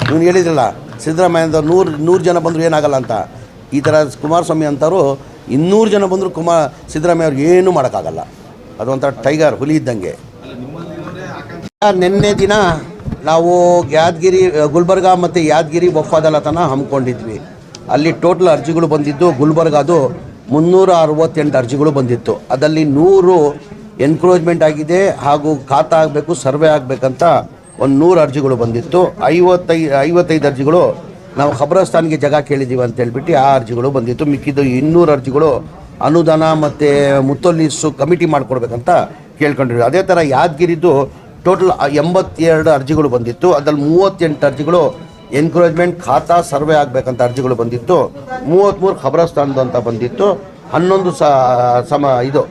ನೀವು ಹೇಳಿದ್ರಲ್ಲ ಸಿದ್ದರಾಮಯ್ಯ ನೂರು ಜನ ಬಂದರೂ ಏನಾಗಲ್ಲ ಅಂತ. ಈ ಥರ ಕುಮಾರಸ್ವಾಮಿ ಅಂತವರು 200 ಜನ ಬಂದರೂ ಸಿದ್ದರಾಮಯ್ಯ ಅವ್ರಿಗೆ ಏನೂ ಮಾಡೋಕ್ಕಾಗಲ್ಲ. ಅದೊಂಥರ ಟೈಗರ್ ಹುಲಿ ಇದ್ದಂಗೆ. ನಿನ್ನೆ ದಿನ ನಾವು ಯಾದಗಿರಿ ಗುಲ್ಬರ್ಗ ಮತ್ತು ಯಾದಗಿರಿ ವಫ್ ಅದಾಲತನ್ನು ಹಮ್ಮಿಕೊಂಡಿದ್ವಿ. ಅಲ್ಲಿ ಟೋಟಲ್ ಅರ್ಜಿಗಳು ಬಂದಿದ್ದು ಗುಲ್ಬರ್ಗಾದು 368 ಅರ್ಜಿಗಳು ಬಂದಿತ್ತು. ಅದರಲ್ಲಿ 100 ಎನ್ಕ್ರೋಚ್ಮೆಂಟ್ ಆಗಿದೆ ಹಾಗೂ ಖಾತಾ ಆಗಬೇಕು ಸರ್ವೆ ಆಗಬೇಕಂತ ಒಂದು 100 ಅರ್ಜಿಗಳು ಬಂದಿತ್ತು. 55 ಅರ್ಜಿಗಳು ನಾವು ಖಬ್ರಸ್ತಾನ್ಗೆ ಜಾಗ ಕೇಳಿದ್ದೀವಿ ಅಂತೇಳ್ಬಿಟ್ಟು ಆ ಅರ್ಜಿಗಳು ಬಂದಿತ್ತು. ಮಿಕ್ಕಿದ್ದು 200 ಅರ್ಜಿಗಳು ಅನುದಾನ ಮತ್ತು ಮುತ್ತೊಲೀಸು ಕಮಿಟಿ ಮಾಡಿಕೊಡ್ಬೇಕಂತ ಕೇಳ್ಕೊಂಡಿದ್ವಿ. ಅದೇ ಥರ ಯಾದಗಿರಿದು ಟೋಟಲ್ 82 ಅರ್ಜಿಗಳು ಬಂದಿತ್ತು. ಅದರಲ್ಲಿ 38 ಅರ್ಜಿಗಳು ಎನ್ಕ್ರೋಚ್ಮೆಂಟ್ ಖಾತಾ ಸರ್ವೆ ಆಗಬೇಕಂತ ಅರ್ಜಿಗಳು ಬಂದಿತ್ತು. 33 ಖಬ್ರಸ್ತಾನ್ದು ಅಂತ ಬಂದಿತ್ತು. 11 ಇದು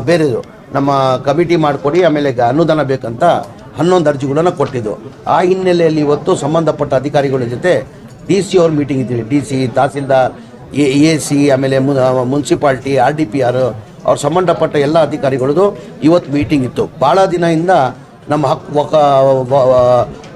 ಬೇರೆದು ನಮ್ಮ ಕಮಿಟಿ ಮಾಡಿಕೊಡಿ ಆಮೇಲೆ ಅನುದಾನ ಬೇಕಂತ 11 ಅರ್ಜಿಗಳನ್ನು ಕೊಟ್ಟಿದ್ದು. ಆ ಹಿನ್ನೆಲೆಯಲ್ಲಿ ಇವತ್ತು ಸಂಬಂಧಪಟ್ಟ ಅಧಿಕಾರಿಗಳ ಜೊತೆ DC ಅವ್ರ ಮೀಟಿಂಗ್ ಇದ್ದೀವಿ. DC ತಹಸೀಲ್ದಾರ್ AC ಆಮೇಲೆ ಮುನ್ಸಿಪಾಲ್ಟಿ RDPR ಅವ್ರ ಸಂಬಂಧಪಟ್ಟ ಎಲ್ಲ ಅಧಿಕಾರಿಗಳದ್ದು ಇವತ್ತು ಮೀಟಿಂಗ್ ಇತ್ತು. ಭಾಳ ದಿನದಿಂದ ನಮ್ಮ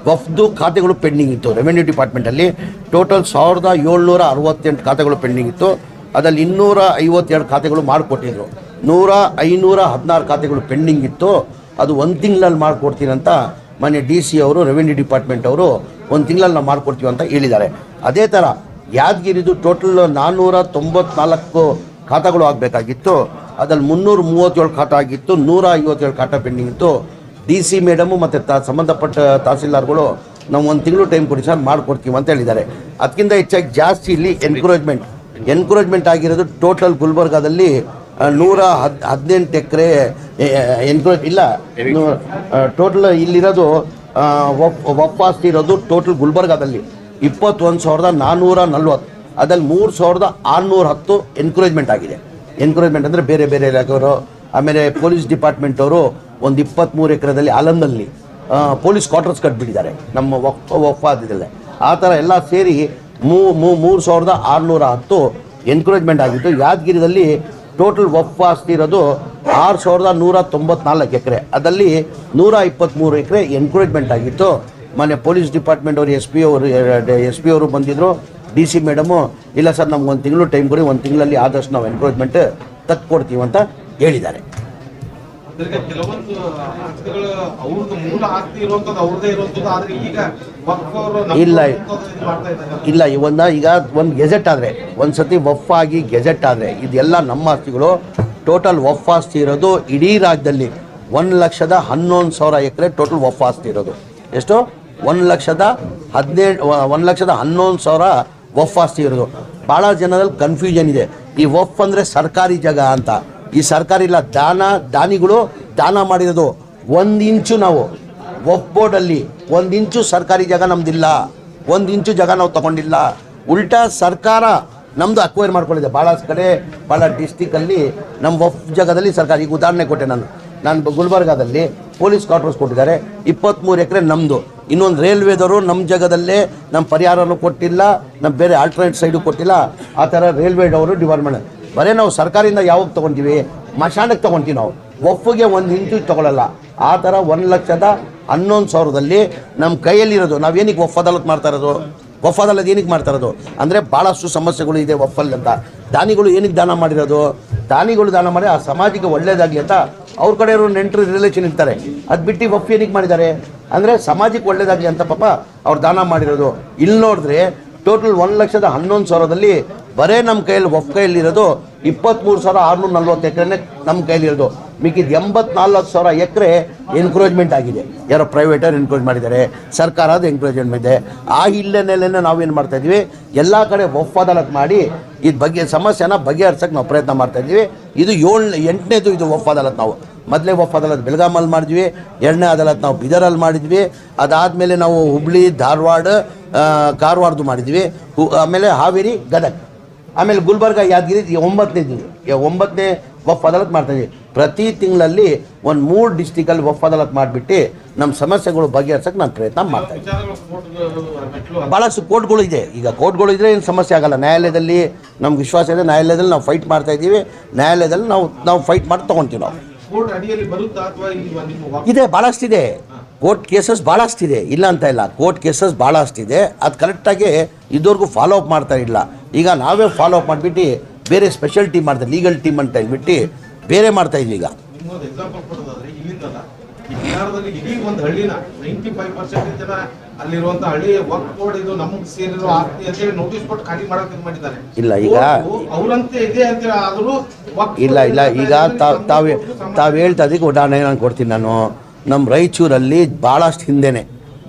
ವಫ್ದು ಖಾತೆಗಳು ಪೆಂಡಿಂಗ್ ಇತ್ತು. ರೆವೆನ್ಯೂ ಡಿಪಾರ್ಟ್ಮೆಂಟಲ್ಲಿ ಟೋಟಲ್ 1768 ಖಾತೆಗಳು ಪೆಂಡಿಂಗ್ ಇತ್ತು. ಅದರಲ್ಲಿ 252 ಖಾತೆಗಳು ಮಾಡಿಕೊಟ್ಟಿದ್ರು. 516 ಖಾತೆಗಳು ಪೆಂಡಿಂಗ್ ಇತ್ತು. ಅದು 1 ತಿಂಗಳಲ್ಲಿ ಮಾಡಿಕೊಡ್ತೀನಿ ಅಂತ ಮೊನ್ನೆ DC ಅವರು ರೆವೆನ್ಯೂ ಡಿಪಾರ್ಟ್ಮೆಂಟ್ ಅವರು 1 ತಿಂಗಳಲ್ಲಿ ನಾವು ಮಾಡಿಕೊಡ್ತೀವಿ ಅಂತ ಹೇಳಿದ್ದಾರೆ. ಅದೇ ಥರ ಯಾದಗಿರಿದು ಟೋಟಲ್ 494 ಖಾತೆಗಳು ಆಗಬೇಕಾಗಿತ್ತು. ಅದರಲ್ಲಿ 337 ಖಾತೆ ಆಗಿತ್ತು. 157 ಖಾತೆ ಪೆಂಡಿಂಗ್ ಇತ್ತು. DC ಮೇಡಮು ಮತ್ತು ಸಂಬಂಧಪಟ್ಟ ತಹಸೀಲ್ದಾರ್ಗಳು ನಾವು 1 ತಿಂಗಳು ಟೈಮ್ ಕೊಡಿ ಸರ್ ಮಾಡಿಕೊಡ್ತೀವಿ ಅಂತ ಹೇಳಿದ್ದಾರೆ. ಅದಕ್ಕಿಂತ ಹೆಚ್ಚಾಗಿ ಜಾಸ್ತಿ ಇಲ್ಲಿ ಎನ್ಕ್ರೋಚ್ಮೆಂಟ್ ಆಗಿರೋದು ಟೋಟಲ್ ಗುಲ್ಬರ್ಗಾದಲ್ಲಿ 118 ಎಕರೆ ಇಲ್ಲ ಟೋಟಲ್ ಇಲ್ಲಿರೋದು ವಫ್ ಆಸ್ತಿ ಇರೋದು ಟೋಟಲ್ ಗುಲ್ಬರ್ಗಾದಲ್ಲಿ 21,440. ಅದಲ್ಲಿ 3,610 ಎನ್ಕ್ರೋಚ್ಮೆಂಟ್ ಆಗಿದೆ. ಎನ್ಕ್ರೋಚ್ಮೆಂಟ್ ಅಂದರೆ ಬೇರೆ ಬೇರೆ ಇಲಾಖೆಯವರು ಆಮೇಲೆ ಪೊಲೀಸ್ ಡಿಪಾರ್ಟ್ಮೆಂಟ್ ಅವರು ಒಂದು 23 ಎಕರೆದಲ್ಲಿ ಆಲಂದಲ್ಲಿ ಪೊಲೀಸ್ ಕ್ವಾರ್ಟರ್ಸ್ ಕಟ್ಬಿಟ್ಟಿದ್ದಾರೆ ನಮ್ಮ ವಫ್ ಆದಿದಲ್ಲೇ. ಆ ಥರ ಎಲ್ಲ ಸೇರಿ 3,610 ಎನ್ಕ್ರೋಚ್ಮೆಂಟ್ ಆಗಿತ್ತು. ಯಾದಗಿರಿದಲ್ಲಿ ಟೋಟಲ್ ವಫ್ ಆಸ್ತಿ ಇರೋದು 6,194 ಎಕರೆ. ಅದರಲ್ಲಿ 123 ಎಕರೆ ಎನ್ಕ್ರೋಚ್ಮೆಂಟ್ ಆಗಿತ್ತು. ಮೊನ್ನೆ ಪೊಲೀಸ್ ಡಿಪಾರ್ಟ್ಮೆಂಟ್ ಅವರು ಎಸ್ ಪಿ ಅವರು ಬಂದಿದ್ದರು. DC ಮೇಡಮು ಇಲ್ಲ ಸರ್ ನಮ್ಗೆ 1 ತಿಂಗಳು ಟೈಮ್ ಕೊಡಿ, 1 ತಿಂಗಳಲ್ಲಿ ಆದಷ್ಟು ನಾವು ಎನ್ಕ್ರೋಚ್ಮೆಂಟ್ ತಕ್ಕೊಡ್ತೀವಿ ಅಂತ ಹೇಳಿದ್ದಾರೆ. ಇಲ್ಲ ಈಗ ಒಂದು ಗೆಜೆಟ್ ಆದರೆ ಒಂದು ಸತಿ ವಫ್ ಆಗಿ ಗೆಜೆಟ್ ಆದರೆ ಇದೆಲ್ಲ ನಮ್ಮ ಆಸ್ತಿಗಳು. ಟೋಟಲ್ ವಫ್ ಆಸ್ತಿ ಇರೋದು ಇಡೀ ರಾಜ್ಯದಲ್ಲಿ 1,11,000 ಎಕರೆ ಟೋಟಲ್ ವಫ್ ಆಸ್ತಿ ಇರೋದು. ಎಷ್ಟು? 1,11,000 ವಫ್ ಆಸ್ತಿ ಇರೋದು. ಭಾಳ ಜನರಲ್ಲಿ ಕನ್ಫ್ಯೂಷನ್ ಇದೆ. ಈ ವಫ್ ಅಂದರೆ ಸರ್ಕಾರಿ ಜಾಗ ಅಂತ. ಈ ಸರ್ಕಾರಿ ಇಲ್ಲ, ದಾನಿಗಳು ದಾನ ಮಾಡಿರೋದು. 1 ಇಂಚು ನಾವು ವಫ್ ಬೋರ್ಡಲ್ಲಿ 1 ಇಂಚು ಸರ್ಕಾರಿ ಜಾಗ ನಮ್ದಿಲ್ಲ. 1 ಇಂಚು ಜಾಗ ನಾವು ತಗೊಂಡಿಲ್ಲ. ಉಲ್ಟಾ ಸರ್ಕಾರ ನಮ್ಮದು ಅಕ್ವೈರ್ ಮಾಡ್ಕೊಂಡಿದೆ. ಭಾಳ ಕಡೆ ಭಾಳ ಡಿಸ್ಟಿಕಲ್ಲಿ ನಮ್ಮ ವಫ್ ಜಾಗದಲ್ಲಿ ಸರ್ಕಾರ. ಈಗ ಉದಾಹರಣೆ ಕೊಟ್ಟೆ ನಾನು ಗುಲ್ಬರ್ಗಾದಲ್ಲಿ ಪೊಲೀಸ್ ಕ್ವಾರ್ಟರ್ಸ್ ಕೊಟ್ಟಿದ್ದಾರೆ. 23 ಎಕರೆ ನಮ್ಮದು. ಇನ್ನೊಂದು ರೈಲ್ವೇದವರು ನಮ್ಮ ಜಾಗದಲ್ಲೇ ನಮ್ಮ ಪರಿಹಾರನೂ ಕೊಟ್ಟಿಲ್ಲ, ನಮ್ಮ ಬೇರೆ ಆಲ್ಟರ್ನೇಟ್ ಸೈಡು ಕೊಟ್ಟಿಲ್ಲ. ಆ ಥರ ರೈಲ್ವೇದವರು ಡಿಪಾರ್ಟ್ಮೆಂಟ್ ಬರೀ ನಾವು ಸರ್ಕಾರದಿಂದ ಯಾವಾಗ ತೊಗೊತೀವಿ? ಮಶಾನಕ್ಕೆ ತೊಗೊತೀವಿ ನಾವು. ವಫ್ಗೆ 1 ಇಂಚು ತೊಗೊಳ್ಳಲ್ಲ. ಆ ಥರ 1,11,000ದಲ್ಲಿ ನಮ್ಮ ಕೈಯಲ್ಲಿರೋದು. ನಾವೇನಕ್ಕೆ ವಫ್ ಅದಾಲತ್ ಮಾಡ್ತಾ ಇರೋದು? ವಫ್ ಅದಾಲತ್ ಏನಕ್ಕೆ ಮಾಡ್ತಾ ಇರೋದು ಅಂದರೆ ಭಾಳಷ್ಟು ಸಮಸ್ಯೆಗಳು ಇದೆ ವಫಲ್ಲಿ ಅಂತ. ದಾನಿಗಳು ಏನಕ್ಕೆ ದಾನ ಮಾಡಿರೋದು? ದಾನಿಗಳು ದಾನ ಮಾಡಿ ಆ ಸಮಾಜಕ್ಕೆ ಒಳ್ಳೇದಾಗಲಿ ಅಂತ ಅವ್ರ ಕಡೆಯವರು ನೆಂಟರು ರಿಲೇಷನ್ ಇರ್ತಾರೆ. ಅದು ಬಿಟ್ಟು ವಫ್ ಏನಕ್ಕೆ ಮಾಡಿದ್ದಾರೆ ಅಂದರೆ ಸಮಾಜಕ್ಕೆ ಒಳ್ಳೇದಾಗಲಿ ಅಂತ ಪಾಪ ಅವ್ರು ದಾನ ಮಾಡಿರೋದು. ಇಲ್ಲಿ ನೋಡಿದ್ರೆ ಟೋಟಲ್ 1,11,000ದಲ್ಲಿ ಬರೇ ನಮ್ಮ ಕೈಯಲ್ಲಿ ವಫ್ ಕೈಯಲ್ಲಿರೋದು 23,640 ಎಕರೆನೇ ನಮ್ಮ ಕೈಯಲ್ಲಿರೋದು. ಮಿಕ್ಕಿದ 84,000 ಎಕರೆ ಎನ್ಕ್ರೋಚ್ಮೆಂಟ್ ಆಗಿದೆ. ಯಾರೋ ಪ್ರೈವೇಟರ್ ಎನ್ಕ್ರೋಚ್ ಮಾಡಿದ್ದಾರೆ, ಸರ್ಕಾರದ ಎನ್ಕ್ರೋಚ್ಮೆಂಟ್ ಇದೆ. ಆ ಹಿನ್ನೆಲೆಯಲ್ಲೇ ನಾವೇನು ಮಾಡ್ತಾಯಿದ್ವಿ, ಎಲ್ಲ ಕಡೆ ವಫ್ ಅದಾಲತ್ ಮಾಡಿ ಇದು ಬಗ್ಗೆ ಸಮಸ್ಯೆನ ಬಗೆಹರಿಸೋಕ್ಕೆ ನಾವು ಪ್ರಯತ್ನ ಮಾಡ್ತಾಯಿದ್ವಿ. ಇದು 8ನೇದು ಇದು ವಫ್ ಅದಾಲತ್. ನಾವು ಮೊದಲೇ ವಫ್ ಅದಾಲತ್ ಬೆಳಗಾಮಲ್ಲಿ ಮಾಡಿದ್ವಿ. 2ನೇ ಅದಾಲತ್ ನಾವು ಬೀದರಲ್ಲಿ ಮಾಡಿದ್ವಿ. ಅದಾದಮೇಲೆ ನಾವು ಹುಬ್ಳಿ, ಧಾರವಾಡ, ಕಾರವಾರದ್ದು ಮಾಡಿದ್ವಿ. ಆಮೇಲೆ ಹಾವೇರಿ, ಗದಗ, ಆಮೇಲೆ ಗುಲ್ಬರ್ಗ, ಯಾದಗಿರಿ 9ನೇ ವಫ್ ಅದಾಲತ್ ಮಾಡ್ತಾಯಿದ್ವಿ. ಪ್ರತಿ ತಿಂಗಳಲ್ಲಿ ಒಂದು 3 ಡಿಸ್ಟಿಕಲ್ಲಿ ವಫ್ ಅದಾಲತ್ ಮಾಡಿಬಿಟ್ಟು ನಮ್ಮ ಸಮಸ್ಯೆಗಳು ಬಗೆಹರಿಸೋಕ್ಕೆ ನಾನು ಪ್ರಯತ್ನ ಮಾಡ್ತಾಯಿದ್ದೆ. ಭಾಳಷ್ಟು ಕೋರ್ಟ್ಗಳು ಇದೆ. ಈಗ ಕೋರ್ಟ್ಗಳು ಇದ್ದರೆ ಏನು ಸಮಸ್ಯೆ ಆಗೋಲ್ಲ. ನ್ಯಾಯಾಲಯದಲ್ಲಿ ನಮ್ಗೆ ವಿಶ್ವಾಸ ಇದೆ. ನ್ಯಾಯಾಲಯದಲ್ಲಿ ನಾವು ಫೈಟ್ ಮಾಡ್ತಾಯಿದ್ದೀವಿ. ನ್ಯಾಯಾಲಯದಲ್ಲಿ ನಾವು ಫೈಟ್ ಮಾಡಿ ತೊಗೊತೀವಿ ನಾವು. ಕೋರ್ಟ್ ಅಡಿಯಲ್ಲಿ ಬರುತ್ತಾ ಅಥವಾ ನಿಮ್ಮ ಇದೆ, ಭಾಳಷ್ಟಿದೆ. ಕೋರ್ಟ್ ಕೇಸಸ್ ಭಾಳಷ್ಟಿದೆ, ಇಲ್ಲ ಅಂತ ಇಲ್ಲ. ಕೋರ್ಟ್ ಕೇಸಸ್ ಭಾಳಷ್ಟಿದೆ. ಅದು ಕರೆಕ್ಟಾಗಿ ಇದುವರೆಗೂ ಫಾಲೋ ಅಪ್ ಮಾಡ್ತಾ ಇಲ್ಲ. ಈಗ ನಾವೇ ಫಾಲೋ ಅಪ್ ಮಾಡಿಬಿಟ್ಟು ಬೇರೆ ಸ್ಪೆಷಲ್ ಟೀಮ್ ಮಾಡ್ತಾರೆ, ಲೀಗಲ್ ಟೀಮ್ ಅಂತ ಹೇಳ್ಬಿಟ್ಟು ಬೇರೆ ಮಾಡ್ತಾ ಇದ್ವಿ. ಈಗ ನಿಮ್ಮೊಂದು ಎಕ್ಸಾಂಪಲ್ ಕೊಡೋದಾದ್ರೆ ಇಲ್ಲಿಂದಲ್ಲ ಈ ಬಿಹಾರದಲ್ಲಿ ಇಡೀ ಒಂದು ಹಳ್ಳಿನ 95% ಜನ ಅಲ್ಲಿರುವಂತ ಹಳ್ಳಿ ವಕ್ಫ್ ಬೋರ್ಡ್ ಇದು ನಮಗೆ ಸೇರಿರೋ ಆಸ್ತಿ ಅಂತೇಳಿ ನೋಟಿಸ್ ಕೊಟ್ಟು ಖಾಲಿ ಮಾಡಕ್ ಇದು ಮಾಡಿದ್ದಾರೆ. ಇಲ್ಲ ಈಗ ಅವರಂತೆ ಇದೆ ಅಂತ ಆದರೂ ಇಲ್ಲ ಈಗ ತಾವು ಹೇಳ್ತಾ ಅದಕ್ಕೆ ಉದಾಹರಣೆ ನಾನು ಕೊಡ್ತೀನಿ. ನಮ್ಮ ರಾಯಚೂರಲ್ಲಿ ಭಾಳಷ್ಟು ಹಿಂದೆನೇ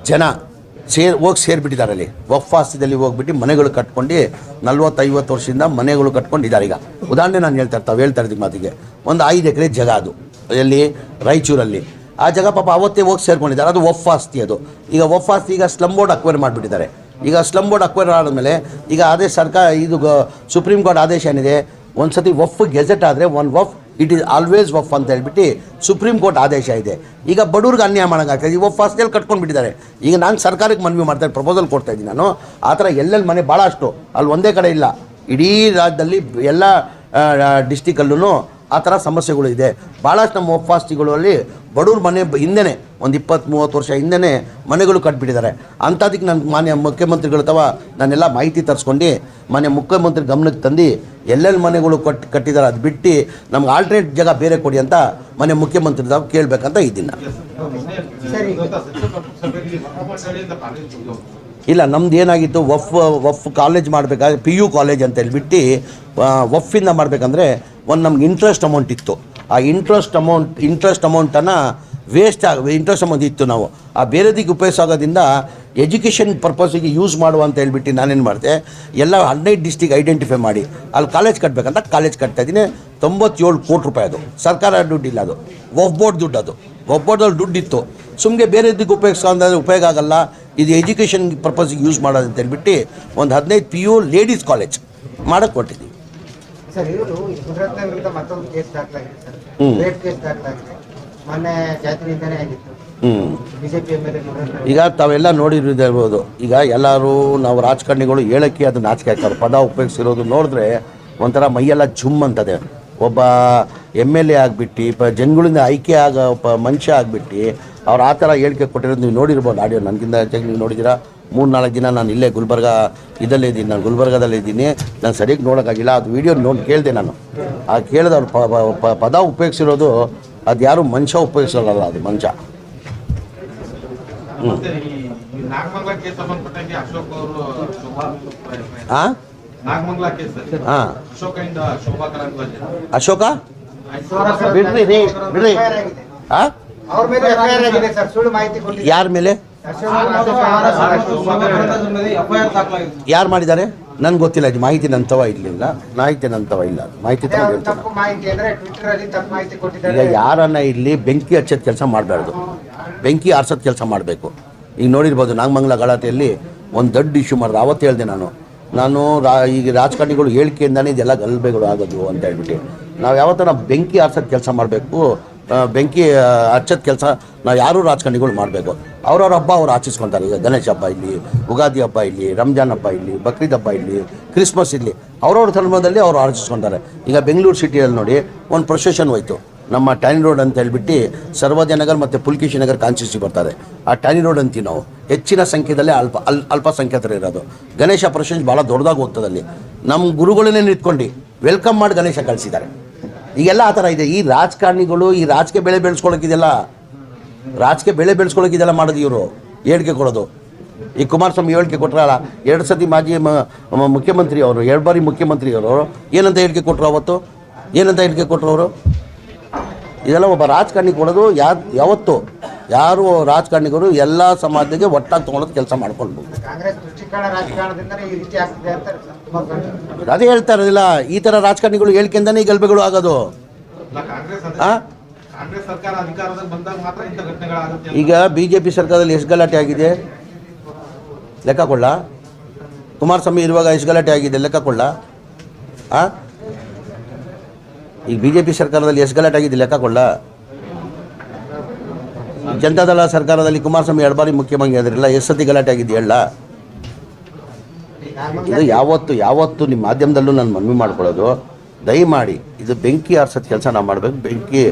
ಜನ ಹೋಗಿ ಸೇರಿಬಿಟ್ಟಿದ್ದಾರೆ. ಅಲ್ಲಿ ವಕ್ಫ್ ಆಸ್ತಿದಲ್ಲಿ ಹೋಗ್ಬಿಟ್ಟು ಮನೆಗಳು ಕಟ್ಕೊಂಡು 40-50 ವರ್ಷದಿಂದ ಮನೆಗಳು ಕಟ್ಕೊಂಡಿದ್ದಾರೆ. ಈಗ ಉದಾಹರಣೆ ನಾನು ತಾವು ಹೇಳ್ತಾ ಇದ್ದೀವಿ ಮಾತಿಗೆ ಒಂದು 5 ಎಕರೆ ಜಾಗ, ಅದು ಎಲ್ಲಿ ರಾಯಚೂರಲ್ಲಿ. ಆ ಜಾಗ ಪಾಪ ಅವತ್ತೇ ಹೋಗಿ ಸೇರ್ಕೊಂಡಿದ್ದಾರೆ. ಅದು ವಕ್ಫ್ ಆಸ್ತಿ. ಅದು ಈಗ ವಕ್ಫ್ ಆಸ್ತಿ ಈಗ ಸ್ಲಮ್ ಬೋರ್ಡ್ ಅಕ್ವೈರ್ ಮಾಡಿಬಿಟ್ಟಿದ್ದಾರೆ. ಈಗ ಸ್ಲಮ್ ಬೋರ್ಡ್ ಅಕ್ವೈರ್ ಆದಮೇಲೆ ಈಗ ಅದೇ ಸರ್ಕಾರ ಇದು ಸುಪ್ರೀಂ ಕೋರ್ಟ್ ಆದೇಶ ಏನಿದೆ, ಒಂದು ಸತಿ ವಫ್ ಗೆಜೆಟ್ ಆದರೆ one Waqf it is always Waqf ಅಂತ ಹೇಳ್ಬಿಟ್ಟು ಸುಪ್ರೀಂ ಕೋರ್ಟ್ ಆದೇಶ ಇದೆ. ಈಗ ಬಡವ್ರಿಗೆ ಅನ್ಯಾಯ ಮಾಡೋಕ್ಕಾಗ್ತದೆ. ಈ ವಫ್ ಆಸ್ತಿಯಲ್ಲಿ ಕಟ್ಕೊಂಡ್ಬಿಟ್ಟಿದ್ದಾರೆ. ಈಗ ನಾನು ಸರ್ಕಾರಕ್ಕೆ ಮನವಿ ಮಾಡ್ತಾರೆ, ಪ್ರಪೋಸಲ್ ಕೊಡ್ತಾ ಇದ್ದೀನಿ ನಾನು. ಆ ಥರ ಎಲ್ಲೆಲ್ಲಿ ಮನೆ ಭಾಳಷ್ಟು, ಅಲ್ಲಿ ಒಂದೇ ಕಡೆ ಇಲ್ಲ, ಇಡೀ ರಾಜ್ಯದಲ್ಲಿ ಎಲ್ಲ ಡಿಸ್ಟಿಕಲ್ಲೂ ಆ ಥರ ಸಮಸ್ಯೆಗಳು ಇದೆ. ಭಾಳಷ್ಟು ನಮ್ಮ ವಫ್ ಆಸ್ತಿಗಳಲ್ಲಿ ಬಡವ್ರ ಮನೆ ಹಿಂದೆನೇ ಒಂದು 20-30 ವರ್ಷ ಹಿಂದೆನೇ ಮನೆಗಳು ಕಟ್ಬಿಟ್ಟಿದ್ದಾರೆ. ಅಂಥದಕ್ಕೆ ನಾನು ಮಾನ್ಯ ಮುಖ್ಯಮಂತ್ರಿಗಳು ಅಥವಾ ನಾನೆಲ್ಲ ಮಾಹಿತಿ ತರಿಸ್ಕೊಂಡು ಮಾನ್ಯ ಮುಖ್ಯಮಂತ್ರಿ ಗಮನಕ್ಕೆ ತಂದು ಎಲ್ಲೆಲ್ಲಿ ಮನೆಗಳು ಕಟ್ಟಿದ್ದಾರೆ ಅದು ಬಿಟ್ಟು ನಮ್ಗೆ ಆಲ್ಟರ್ನೇಟ್ ಜಾಗ ಬೇರೆ ಕೊಡಿ ಅಂತ ಮಾನ್ಯ ಮುಖ್ಯಮಂತ್ರಿ ತಾವು ಕೇಳಬೇಕಂತ ಇದ್ದೀನಿ. ಇಲ್ಲ, ನಮ್ದು ಏನಾಗಿತ್ತು, ವಫ್ ಕಾಲೇಜ್ ಮಾಡಬೇಕಾದ್ರೆ PU ಕಾಲೇಜ್ ಅಂತ ಹೇಳ್ಬಿಟ್ಟು ವಫ್ಫಿಂದ ಮಾಡಬೇಕಂದ್ರೆ ಒಂದು ನಮ್ಗೆ ಇಂಟ್ರೆಸ್ಟ್ ಅಮೌಂಟ್ ಇತ್ತು. ಆ ಇಂಟ್ರೆಸ್ಟ್ ಅಮೌಂಟನ್ನು ಇಂಟ್ರೆಸ್ಟ್ ಅಮೌಂಟ್ ಇತ್ತು. ನಾವು ಆ ಬೇರೆದಿಗೆ ಉಪಯೋಗಿಸೋದ್ರಿಂದ ಎಜುಕೇಷನ್ ಪರ್ಪಸ್ಸಿಗೆ ಯೂಸ್ ಮಾಡುವ ಅಂತ ಹೇಳ್ಬಿಟ್ಟು ನಾನೇನು ಮಾಡಿದೆ, ಎಲ್ಲ 15 ಡಿಸ್ಟಿಕ್ ಐಡೆಂಟಿಫೈ ಮಾಡಿ ಅಲ್ಲಿ ಕಾಲೇಜ್ ಕಟ್ಟಬೇಕಂತ ಕಾಲೇಜ್ ಕಟ್ತಾಯಿದ್ದೀನಿ. 97 ಕೋಟಿ ರೂಪಾಯಿ. ಅದು ಸರ್ಕಾರ ದುಡ್ಡಿಲ್ಲ, ಅದು ವಫ್ ಬೋರ್ಡ್ ದುಡ್ಡು. ಅದು ವಫ್ ಬೋರ್ಡಲ್ಲಿ ದುಡ್ಡಿತ್ತು. ಸುಮ್ಮನೆ ಬೇರೆದಿಗೆ ಉಪಯೋಗ ಆಗಲ್ಲ, ಇದು ಎಜುಕೇಷನ್ ಪರ್ಪಸ್ಸಿಗೆ ಯೂಸ್ ಮಾಡೋದು ಅಂತ ಹೇಳ್ಬಿಟ್ಟು ಒಂದು 15 PU ಲೇಡೀಸ್ ಕಾಲೇಜ್ ಮಾಡೋಕ್ಕೆ ಕೊಟ್ಟಿದ್ದೀವಿ. ಸರ್, ಇವರು ಗುಜರಾತ್ನ ವಿರುದ್ಧ ಮತ್ತೊಂದು ಕೇಸ್ ದಾಖಲಾಗಿದೆ ಸರ್. ರೇಪ್ ಕೇಸ್ ದಾಖಲಾಗಿದೆ. ಮೊನ್ನೆ ಜಾತಿನಿಂದನೇ ಆಗಿತ್ತು. ಬಿಜೆಪಿ ಎಮ್ಎಲ್ಎ ಈಗ ತಾವೆಲ್ಲ ನೋಡಿರ್ಬೋದು. ಈಗ ಎಲ್ಲರೂ ನಾವು ರಾಜಕಾರಣಿಗಳು ಹೇಳಕ್ಕೆ ಅದು ನಾಚಿಕೆ ಆಗ್ತಾರೆ. ಪದ ಉಪಯೋಗಿಸಿರೋದು ನೋಡಿದ್ರೆ ಒಂಥರ ಮೈಯೆಲ್ಲ ಜುಮ್ ಅಂತದೆ. ಒಬ್ಬ MLA ಆಗಿಬಿಟ್ಟು ಜನಗಳಿಂದ ಆಯ್ಕೆ ಒಬ್ಬ ಮನುಷ್ಯ ಆಗಿಬಿಟ್ಟು ಅವ್ರು ಆ ಥರ ಹೇಳಿಕೆ ಕೊಟ್ಟಿರೋದು ನೀವು ನೋಡಿರ್ಬೋದು. ಆಡಿಯೋ ನನಗಿಂತ ಹೆಚ್ಚಾಗಿ ನೀವು ನೋಡಿದ್ದೀರಾ. 3-4 ದಿನ ನಾನು ಇಲ್ಲೇ ಇದಲ್ಲೇ ಇದ್ದೀನಿ, ನಾನು ಗುಲ್ಬರ್ಗದಲ್ಲೇ ಇದ್ದೀನಿ. ನಾನು ಸರಿಯಾಗಿ ನೋಡೋಕ್ಕಾಗಿಲ್ಲ. ಅದು ವೀಡಿಯೋ ನೋಡಿ ಕೇಳಿದೆ ನಾನು. ಆ ಕೇಳಿದ ಅವ್ರು ಪದ ಉಪಯೋಗಿಸಿರೋದು ಅದು ಯಾರು ಮನುಷ್ಯ ಉಪಯೋಗಿಸೋಲ್ಲ, ಅದು ಮನುಷ್ಯ. ಅಶೋಕ ಬಿಡ್ರಿ ಯಾರ ಮೇಲೆ ಯಾರು ಮಾಡಿದ್ದಾರೆ ನನ್ಗೆ ಗೊತ್ತಿಲ್ಲ. ಇದು ಮಾಹಿತಿ ನಂತವ ಇರಲಿಲ್ಲ. ಮಾಹಿತಿ ಈಗ ಯಾರನ್ನ ಇಲ್ಲಿ ಬೆಂಕಿ ಹಚ್ಚೋದು ಕೆಲಸ ಮಾಡಬಾರ್ದು, ಬೆಂಕಿ ಆರ್ಸೋದು ಕೆಲಸ ಮಾಡಬೇಕು. ಈಗ ನೋಡಿರ್ಬೋದು ನಾಗಮಂಗಲ ಗಲಾಟೆಯಲ್ಲಿ ಒಂದು ದೊಡ್ಡ ಇಶ್ಯೂ ಮಾಡಿದೆ. ಆವತ್ತು ಹೇಳಿದೆ ನಾನು ಈಗ ರಾಜಕಾರಣಿಗಳು ಹೇಳಿಕೆಯಿಂದಾನೇ ಇದೆಲ್ಲ ಗಲಭೆಗಳು ಆಗೋದು ಅಂತ ಹೇಳ್ಬಿಟ್ಟು. ನಾವು ಯಾವತ್ತೂ ಬೆಂಕಿ ಆರ್ಸೋದು ಕೆಲಸ ಮಾಡಬೇಕು, ಬೆಂಕಿ ಹಚ್ಚೋದು ಕೆಲಸ ನಾವು ಯಾರೂ ರಾಜಕಾರಣಿಗಳು ಮಾಡಬೇಕು. ಅವ್ರವ್ರ ಹಬ್ಬ ಅವ್ರು ಆಚರಿಸ್ಕೊತಾರೆ. ಈಗ ಗಣೇಶ ಹಬ್ಬ ಇಲ್ಲಿ, ಯುಗಾದಿ ಹಬ್ಬ ಇಲ್ಲಿ, ರಂಜಾನ್ ಹಬ್ಬ ಇಲ್ಲಿ, ಬಕ್ರೀದ್ ಹಬ್ಬ ಇಲ್ಲಿ, ಕ್ರಿಸ್ಮಸ್ ಇಲ್ಲಿ, ಅವ್ರವ್ರ ಧರ್ಮದಲ್ಲಿ ಅವ್ರು ಆಚರಿಸ್ಕೊತಾರೆ. ಈಗ ಬೆಂಗಳೂರು ಸಿಟಿಯಲ್ಲಿ ನೋಡಿ ಒಂದು ಪ್ರೊಸೆಷನ್ ಹೋಯ್ತು. ನಮ್ಮ ಟ್ಯಾನಿ ರೋಡ್ ಅಂತ ಹೇಳ್ಬಿಟ್ಟು ಸರ್ವೋದಯ ನಗರ್ ಮತ್ತು ಪುಲ್ಕೇಶಿ ನಗರ್ ಕಾನ್ಸ್ಟಿಟ್ಯೂನ್ಸಿ ಬರ್ತಾರೆ. ಆ ಟ್ಯಾನಿ ರೋಡ್ ಅಂತೀವಿ ನಾವು. ಹೆಚ್ಚಿನ ಸಂಖ್ಯೆದಲ್ಲೇ ಅಲ್ಪಸಂಖ್ಯಾತರು ಇರೋದು. ಗಣೇಶ ಪ್ರೊಸೆಷನ್ ಭಾಳ ದೊಡ್ಡದಾಗಿ ಹೋಗ್ತದಲ್ಲಿ. ನಮ್ಮ ಗುರುಗಳನ್ನೇ ನಿಂತ್ಕೊಂಡು ವೆಲ್ಕಮ್ ಮಾಡಿ ಗಣೇಶ ಕಳಿಸಿದ್ದಾರೆ. ಈಗೆಲ್ಲ ಆ ಥರ ಇದೆ. ಈ ರಾಜಕಾರಣಿಗಳು ಈ ರಾಜಕೀಯ ಬೆಳೆ ಬೆಳೆಸ್ಕೊಳ್ಳೋಕ್ಕಿದೆಲ್ಲ ಮಾಡೋದು. ಇವರು ಹೇಳಿಕೆ ಕೊಡೋದು. ಈ ಕುಮಾರಸ್ವಾಮಿ ಹೇಳಿಕೆ ಕೊಟ್ಟರಲ್ಲ, 2 ಸತಿ ಮಾಜಿ ಮುಖ್ಯಮಂತ್ರಿ ಅವರು, 2 ಬಾರಿ ಮುಖ್ಯಮಂತ್ರಿ ಅವರು ಏನಂತ ಹೇಳಿಕೆ ಕೊಟ್ಟರು? ಅವತ್ತು ಏನಂತ ಹೇಳಿಕೆ ಕೊಟ್ಟರು ಅವರು? ಇದೆಲ್ಲ ಒಬ್ಬ ರಾಜಕಾರಣಿ ಕೊಡೋದು. ಯಾವತ್ತು ಯಾರು ರಾಜಕಾರಣಿಗಳು ಎಲ್ಲ ಸಮಾಜಕ್ಕೆ ಒಟ್ಟಾಗಿ ತೊಗೊಳೋದು ಕೆಲಸ ಮಾಡ್ಕೊಂಡು ಅದೇ ಹೇಳ್ತಾ ಇರೋದಿಲ್ಲ. ಈ ಥರ ರಾಜಕಾರಣಿಗಳು ಹೇಳಿಕೆಯಿಂದನೇ ಈ ಗಲಭೆಗಳು ಆಗೋದು. ಈಗ BJP ಸರ್ಕಾರದಲ್ಲಿ ಎಷ್ಟು ಗಲಾಟೆ ಆಗಿದೆ ಲೆಕ್ಕ ಕೊಳ್ಳ? ಕುಮಾರಸ್ವಾಮಿ ಇರುವಾಗ ಎಷ್ಟು ಗಲಾಟೆ ಆಗಿದೆ ಲೆಕ್ಕ ಕೊಳ್ಳ? ಈಗ BJP ಸರ್ಕಾರದಲ್ಲಿ ಎಷ್ಟು ಗಲಾಟೆ ಆಗಿದೆ ಲೆಕ್ಕ ಕೊಳ್ಳ? ಜನತಾದಳ ಸರ್ಕಾರದಲ್ಲಿ ಕುಮಾರಸ್ವಾಮಿ 2 ಬಾರಿ ಮುಖ್ಯಮಂತ್ರಿ ಆದ್ರಲ್ಲ, ಎಷ್ಟು ಸತಿ ಗಲಾಟೆ ಆಗಿದೆ ಹೇಳ? ಇದು ಯಾವತ್ತು ನಿಮ್ಮ ಮಾಧ್ಯಮದಲ್ಲೂ ನಾನು ಮನವಿ ಮಾಡ್ಕೊಳ್ಳೋದು, ದಯಮಾಡಿ ಇದು ಬೆಂಕಿ ಆರ್ಸೋದು ಕೆಲಸ ನಾವು ಮಾಡಬೇಕು. ಬೆಂಕಿ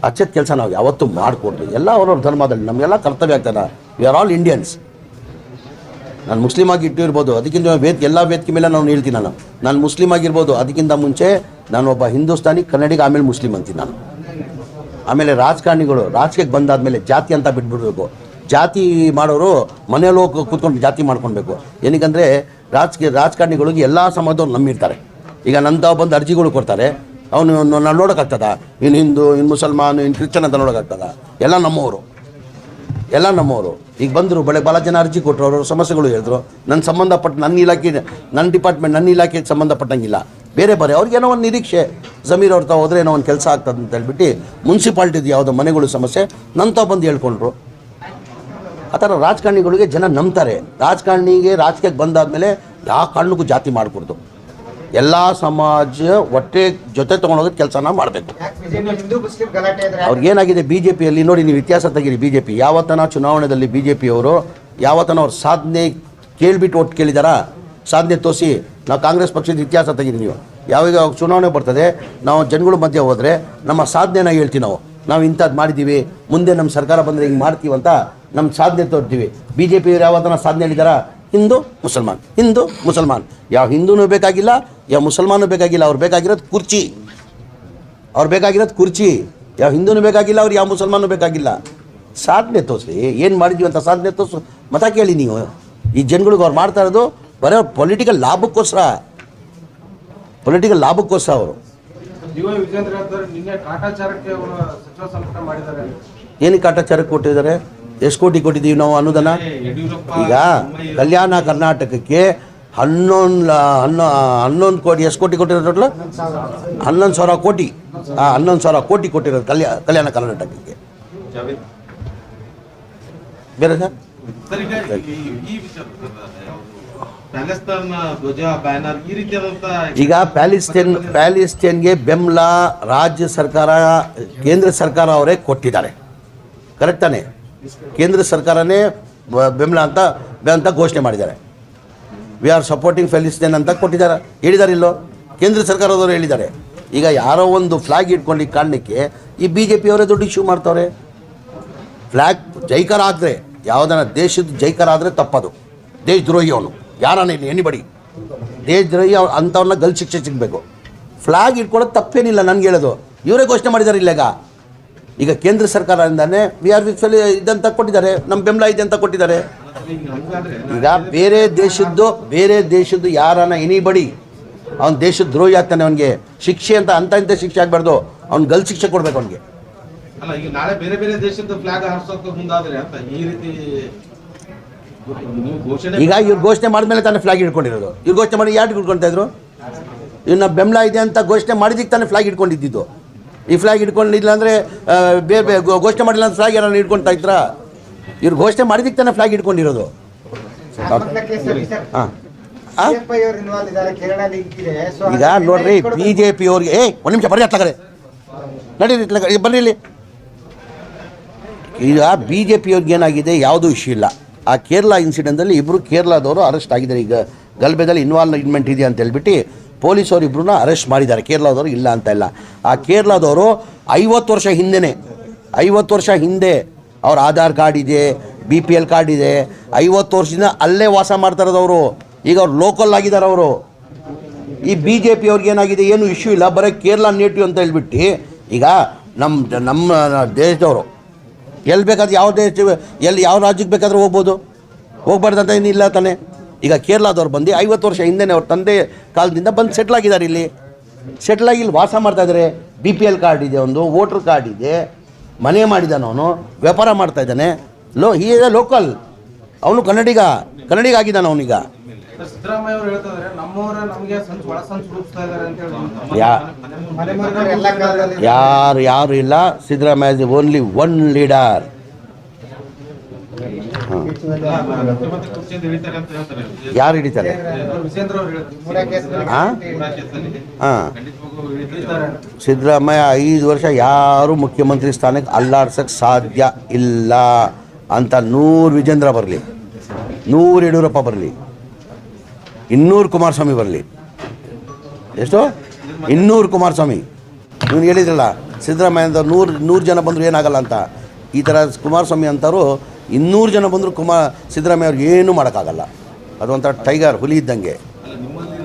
ಅಚ್ಚದ ಕೆಲಸ ನಾವು ಯಾವತ್ತೂ ಮಾಡಿಕೊಡ್ತೀವಿ. ಎಲ್ಲ ಅವ್ರವ್ರ ಧರ್ಮದಲ್ಲಿ ನಮಗೆಲ್ಲ ಕರ್ತವ್ಯ ಆಗ್ತದೆ. We are all Indians. ನಾನು ಮುಸ್ಲಿಮ್ ಆಗಿ ಇಟ್ಟಿರ್ಬೋದು, ಅದಕ್ಕಿಂತ ಎಲ್ಲ ವೇದಿಕೆ ಮೇಲೆ ನಾನು ಹೇಳ್ತೀನಿ. ನಾನು ಮುಸ್ಲಿಮ್ ಆಗಿರ್ಬೋದು, ಅದಕ್ಕಿಂತ ಮುಂಚೆ ನಾನು ಒಬ್ಬ ಹಿಂದೂಸ್ತಾನಿ ಕನ್ನಡಿಗ, ಆಮೇಲೆ ಮುಸ್ಲಿಮ್ ಅಂತೀನಿ ನಾನು. ಆಮೇಲೆ ರಾಜಕಾರಣಿಗಳು ರಾಜಕೀಯಕ್ಕೆ ಬಂದಾದಮೇಲೆ ಜಾತಿ ಅಂತ ಬಿಟ್ಬಿಡ್ಬೇಕು. ಜಾತಿ ಮಾಡೋರು ಮನೇಲಿ ಹೋಗಿ ಕೂತ್ಕೊಂಡು ಜಾತಿ ಮಾಡ್ಕೊಳ್ಬೇಕು. ಏನಕ್ಕಂದರೆ ರಾಜಕಾರಣಿಗಳಿಗೆ ಎಲ್ಲ ಸಮಾಜದವ್ರು ನಂಬಿರ್ತಾರೆ. ಈಗ ನಂತ ಬಂದು ಅರ್ಜಿಗಳು ಕೊಡ್ತಾರೆ, ಅವನು ನಾನು ನೋಡೋಕ್ಕಾಗ್ತದ? ಇನ್ನು ಹಿಂದೂ, ಇನ್ನು ಮುಸಲ್ಮಾನು, ಇನ್ನು ಕ್ರಿಶ್ಚನ್ ಅಂತ ನೋಡೋಕ್ಕಾಗ್ತದ? ಎಲ್ಲ ನಮ್ಮವರು. ಈಗ ಬಂದರು ಭಾಳ ಜನ ಅರ್ಜಿ ಕೊಟ್ಟರು, ಅವ್ರ ಸಮಸ್ಯೆಗಳು ಹೇಳಿದ್ರು. ನನ್ನ ಇಲಾಖೆಗೆ ಸಂಬಂಧಪಟ್ಟಂಗಿಲ್ಲ, ಬೇರೆ ಅವ್ರಿಗೇನೋ ಒಂದು ನಿರೀಕ್ಷೆ, ಜಮೀರ್ ಅವ್ರ ತಾವು ಹೋದ್ರೆ ಏನೋ ಒಂದು ಕೆಲಸ ಆಗ್ತದೆ ಅಂತ ಹೇಳ್ಬಿಟ್ಟು ಮುನ್ಸಿಪಾಲ್ಟಿದು ಯಾವುದೋ ಮನೆಗಳು ಸಮಸ್ಯೆ ನನ್ನ ತಾವು ಬಂದು ಹೇಳ್ಕೊಂಡ್ರು. ಆ ಥರ ರಾಜಕಾರಣಿಗಳಿಗೆ ಜನ ನಂಬ್ತಾರೆ. ರಾಜಕೀಯಕ್ಕೆ ಬಂದಾದಮೇಲೆ ಯಾವ ಕಾರಣಕ್ಕೂ ಜಾತಿ ಮಾಡಿಕೊಡ್ದು. ಎಲ್ಲ ಸಮಾಜ ಜೊತೆ ತೊಗೊಂಡೋಗೋದು ಕೆಲಸನ ಮಾಡಬೇಕು. ಅವ್ರಿಗೇನಾಗಿದೆ BJPಯಲ್ಲಿ ನೋಡಿ, ನೀವು ಇತಿಹಾಸ ತೆಗೀರಿ. BJP ಯಾವತ್ತನ ಚುನಾವಣೆಯಲ್ಲಿ BJPಯವರು ಯಾವತ್ತನ ಅವ್ರ ಸಾಧನೆ ಕೇಳಿಬಿಟ್ಟು ಒಟ್ಟು ಕೇಳಿದಾರ? ಸಾಧನೆ ತೋರಿಸಿ. ನಾವು ಕಾಂಗ್ರೆಸ್ ಪಕ್ಷದ ಇತಿಹಾಸ ತೆಗೀರಿ ನೀವು. ಯಾವಾಗ ಚುನಾವಣೆ ಬರ್ತದೆ, ನಾವು ಜನಗಳ ಮಧ್ಯೆ ಹೋದರೆ ನಮ್ಮ ಸಾಧನೆನ ಹೇಳ್ತೀವಿ. ನಾವು ಇಂಥದ್ದು ಮಾಡಿದ್ದೀವಿ, ಮುಂದೆ ನಮ್ಮ ಸರ್ಕಾರ ಬಂದರೆ ಹಿಂಗೆ ಮಾಡ್ತೀವಿ ಅಂತ ನಮ್ಮ ಸಾಧನೆ ತೋರ್ತೀವಿ. BJPಯವರು ಯಾವತ್ತನ ಸಾಧನೆ ಹೇಳಿದಾರ? ಹಿಂದೂ ಮುಸಲ್ಮಾನ್. ಯಾವ ಹಿಂದೂನೂ ಬೇಕಾಗಿಲ್ಲ, ಯಾವ ಮುಸಲ್ಮಾನೂ ಬೇಕಾಗಿಲ್ಲ. ಅವ್ರು ಬೇಕಾಗಿರೋದು ಕುರ್ಚಿ. ಯಾವ ಹಿಂದೂನೂ ಬೇಕಾಗಿಲ್ಲ, ಅವ್ರು ಯಾವ ಮುಸಲ್ಮಾನೂ ಬೇಕಾಗಿಲ್ಲ. ಸಾಧನೆ ತೋರಿಸಿ, ಏನು ಮಾಡಿದ್ವಿ ಅಂತ ಸಾಧನೆ ತೋರಿಸು. ಮತ ಕೇಳಿ ನೀವು. ಈ ಜನಗಳಿಗೆ ಅವ್ರು ಮಾಡ್ತಾ ಇರೋದು ಬರೋ ಪೊಲಿಟಿಕಲ್ ಲಾಭಕ್ಕೋಸ್ಕರ ಅವರು. ಏನಕ್ಕೆ ಕಾಟಾಚಾರಕ್ಕೆ ಕೊಟ್ಟಿದ್ದಾರೆ? ಎಷ್ಟು ಕೋಟಿ ಕೊಟ್ಟಿದ್ದೀವಿ ನಾವು ಅನುದಾನ? ಈಗ ಕಲ್ಯಾಣ ಕರ್ನಾಟಕಕ್ಕೆ 11 ಕೋಟಿ, ಎಷ್ಟು ಕೋಟಿ ಕೊಟ್ಟಿರೋದು? ಟೋಟಲ್ 11,000 ಕೋಟಿ. 11,000 ಕೋಟಿ ಕೊಟ್ಟಿರೋದು ಕಲ್ಯಾಣ ಕರ್ನಾಟಕಕ್ಕೆ. ಬೇರೆ ಸರ್ ಈಗ ಪ್ಯಾಲಿಸ್ಟೈನ್ಗೆ ಬೆಂಬಲ ರಾಜ್ಯ ಸರ್ಕಾರ, ಕೇಂದ್ರ ಸರ್ಕಾರ ಅವರೇ ಕೊಟ್ಟಿದ್ದಾರೆ. ಕರೆಕ್ಟ್ ತಾನೆ? ಕೇಂದ್ರ ಸರ್ಕಾರನೇ ಬೆಂಬಲ ಅಂತ ಘೋಷಣೆ ಮಾಡಿದ್ದಾರೆ. ವಿ ಆರ್ ಸಪೋರ್ಟಿಂಗ್ ಪ್ಯಾಲಿಸ್ಟೈನ್ ಅಂತ ಕೊಟ್ಟಿದ್ದಾರೆ. ಹೇಳಿದ್ದಾರೆ ಇಲ್ಲೋ? ಕೇಂದ್ರ ಸರ್ಕಾರದವರು ಹೇಳಿದ್ದಾರೆ. ಈಗ ಯಾರೋ ಒಂದು ಫ್ಲಾಗ್ ಇಟ್ಕೊಂಡು ಕಾರಣಕ್ಕೆ ಈ BJPಯವರೇ ದೊಡ್ಡ ಇಶ್ಯೂ ಮಾಡ್ತವ್ರೆ. ಫ್ಲಾಗ್ ಜೈಕಾರ ಆದರೆ, ಯಾವುದನ್ನ ದೇಶದ ಜೈಕಾರ ಆದರೆ ತಪ್ಪದು. ದೇಶದ್ರೋಹಿ ಅವನು, ಯಾರನ್ನ ಇಲ್ಲಿ ಎನಿಬಡಿ ದೇಶದ್ರೋಹಿ ಅಂಥವ್ರನ್ನ ಗಲ್ ಶಿಕ್ಷೆ ಸಿಗಬೇಕು. ಫ್ಲಾಗ್ ಇಟ್ಕೊಳ್ಳೋದು ತಪ್ಪೇನಿಲ್ಲ, ನನಗೆ ಹೇಳೋದು. ಇವರೇ ಘೋಷಣೆ ಮಾಡಿದ್ದಾರೆ ಇಲ್ಲೇಗ. ಈಗ ಕೇಂದ್ರ ಸರ್ಕಾರದಿಂದಾನೆ ವಿ ಆರ್ ವಿತ್ ಇದಂತ ಕೊಟ್ಟಿದ್ದಾರೆ, ನಮ್ಮ ಬೆಂಬಲ ಇದೆ ಅಂತ ಕೊಟ್ಟಿದ್ದಾರೆ. ಈಗ ಬೇರೆ ದೇಶದ್ದು ಯಾರನ್ನ ಎನಿಬಡಿ ಅವ್ನ ದೇಶದ ದ್ರೋಹಿ ಆಗ್ತಾನೆ, ಅವನಿಗೆ ಶಿಕ್ಷೆ ಇಂಥ ಶಿಕ್ಷೆ ಆಗಬಾರ್ದು. ಅವ್ನು ಗಲ್ ಶಿಕ್ಷೆ ಕೊಡ್ಬೇಕು ಅವನಿಗೆ. ಅಲ್ಲ, ಈಗ ನಾಳೆ ಬೇರೆ ದೇಶದ ಫ್ಲಾಗ್ ಹಾರಿಸೋಕೆ ಮುಂದಾದ್ರೆ ಅಂತ ಈ ರೀತಿ ಈಗ ಇವ್ರು ಘೋಷಣೆ ಮಾಡಿದ್ಮೇಲೆ ತಾನೇ ಫ್ಲಾಗ್ ಇಟ್ಕೊಂಡಿರೋದು. ಇವ್ರು ಘೋಷಣೆ ಮಾಡಿ ಯಾರು ಇಟ್ಕೊಳ್ತಾ ಇದ್ರು? ಇನ್ನು ಬೆಂಬಲ ಇದೆ ಅಂತ ಘೋಷಣೆ ಮಾಡಿದ್ದಕ್ಕೆ ತಾನೇ ಫ್ಲಾಗ್ ಇಟ್ಕೊಂಡಿದ್ದು. ಈ ಫ್ಲಾಗ್ ಇಟ್ಕೊಂಡಿಲ್ಲ ಅಂದರೆ ಬೇರೆ ಘೋಷಣೆ ಮಾಡಿಲ್ಲ ಅಂತ ಫ್ಲಾಗ್ ಯಾರನ್ನ ಇಟ್ಕೊಳ್ತಾ ಇದ್ರಾ? ಇವ್ರು ಘೋಷಣೆ ಮಾಡಿದ್ದಕ್ಕೆ ತಾನೇ ಫ್ಲಾಗ್ ಇಟ್ಕೊಂಡಿರೋದು. ಈಗ ನೋಡ್ರಿ, BJPಯವ್ರಿಗೆ ಒಂದು ನಿಮಿಷ ಬರ್ರಿ, ಹತ್ತಗಡೆ ನಡೀರಿ, ಬರ್ರಿ ಇಲ್ಲಿ. ಈಗ BJPಯವ್ರಿಗೆ ಏನಾಗಿದೆ, ಯಾವುದೂ ಇಶ್ಯೂ ಇಲ್ಲ. ಆ ಕೇರಳ ಇನ್ಸಿಡೆಂಟಲ್ಲಿ ಇಬ್ಬರು ಕೇರಳದವರು ಅರೆಸ್ಟ್ ಆಗಿದ್ದಾರೆ. ಈಗ ಗಲಭೆದಲ್ಲಿ ಇನ್ವಾಲ್ವ್ಮೆಂಟ್ ಇದೆ ಅಂತ ಹೇಳ್ಬಿಟ್ಟು ಪೊಲೀಸವರು ಇಬ್ಬರನ್ನ ಅರೆಸ್ಟ್ ಮಾಡಿದ್ದಾರೆ. ಕೇರಳದವರು ಇಲ್ಲ ಅಂತ ಇಲ್ಲ. ಆ ಕೇರಳದವರು 50 ವರ್ಷ ಹಿಂದೆ ಅವ್ರ ಆಧಾರ್ ಕಾರ್ಡ್ ಇದೆ, BPL ಕಾರ್ಡ್ ಇದೆ. 50 ವರ್ಷದಿಂದ ಅಲ್ಲೇ ವಾಸ ಮಾಡ್ತಾ ಇರೋದವರು. ಈಗ ಅವ್ರು ಲೋಕಲ್ ಆಗಿದ್ದಾರೆ ಅವರು. ಈ BJPಯವ್ರಿಗೆ ಏನಾಗಿದೆ, ಏನು ಇಶ್ಯೂ ಇಲ್ಲ, ಬರೀ ಕೇರಳ ನೇಟಿವ್ ಅಂತ ಹೇಳ್ಬಿಟ್ಟು ಈಗ ನಮ್ಮ ದೇಶದವರು ಎಲ್ಲಿ ಬೇಕಾದ್ರೆ ಯಾವ ರಾಜ್ಯಕ್ಕೆ ಬೇಕಾದರೂ ಹೋಗ್ಬಾರ್ದಂತ ಏನಿಲ್ಲ ತಾನೆ. ಈಗ ಕೇರಳದವ್ರು ಬಂದು 50 ವರ್ಷ ಹಿಂದೆ ಅವ್ರ ತಂದೆ ಕಾಲದಿಂದ ಬಂದು ಸೆಟ್ಲ್ ಆಗಿದ್ದಾರೆ. ಇಲ್ಲಿ ವಾಸ ಮಾಡ್ತಾಯಿದ್ದಾರೆ. BPL ಕಾರ್ಡ್ ಇದೆ, ಒಂದು ವೋಟರ್ ಕಾರ್ಡ್ ಇದೆ, ಮನೆ ಮಾಡಿದ್ದಾನೆ, ಅವನು ವ್ಯಾಪಾರ ಮಾಡ್ತಾ ಇದ್ದಾನೆ. He is local. ಅವನು ಕನ್ನಡಿಗ ಆಗಿದ್ದಾನೆ ಅವನೀಗ. ಸಿದ್ದರಾಮಯ್ಯ ಅವರು ಹೇಳ್ತಾರೆ, ನಮ್ಮವರ ನಮಗೆ ಒಳ ಸಂಚು ರೂಪಿಸ್ತಾ ಇದ್ದಾರೆ ಅಂತ ಹೇಳಿ ಯಾರು ಇಲ್ಲ. Siddaramaiah is only one leader. ಯಾರು ಹಿಡಿತಾರೆ? ಸಿದ್ದರಾಮಯ್ಯ 5 ವರ್ಷ ಯಾರು ಮುಖ್ಯಮಂತ್ರಿ ಸ್ಥಾನಕ್ಕೆ ಅಲ್ಲಾಡ್ಸಕ್ಕೆ ಸಾಧ್ಯ ಇಲ್ಲ ಅಂತ 100 ವಿಜೇಂದ್ರ ಬರಲಿ, 100 ಯಡಿಯೂರಪ್ಪ ಬರಲಿ, 200 ಕುಮಾರಸ್ವಾಮಿ ಬರಲಿ. ಎಷ್ಟು? 200 ಕುಮಾರಸ್ವಾಮಿ ನೀವು ಹೇಳಿದ್ರಲ್ಲ ಸಿದ್ದರಾಮಯ್ಯ ನೂರು ಜನ ಬಂದರೂ ಏನಾಗಲ್ಲ ಅಂತ. ಈ ಥರ ಕುಮಾರಸ್ವಾಮಿ ಅಂತವರು 200 ಜನ ಬಂದರೂ ಸಿದ್ದರಾಮಯ್ಯ ಅವ್ರಿಗೆ ಏನೂ ಮಾಡೋಕ್ಕಾಗಲ್ಲ. ಅದೊಂಥರ ಟೈಗರ್ ಹುಲಿ ಇದ್ದಂಗೆ. ಅಲ್ಲ ನಿಮ್ಮಲ್ಲಿ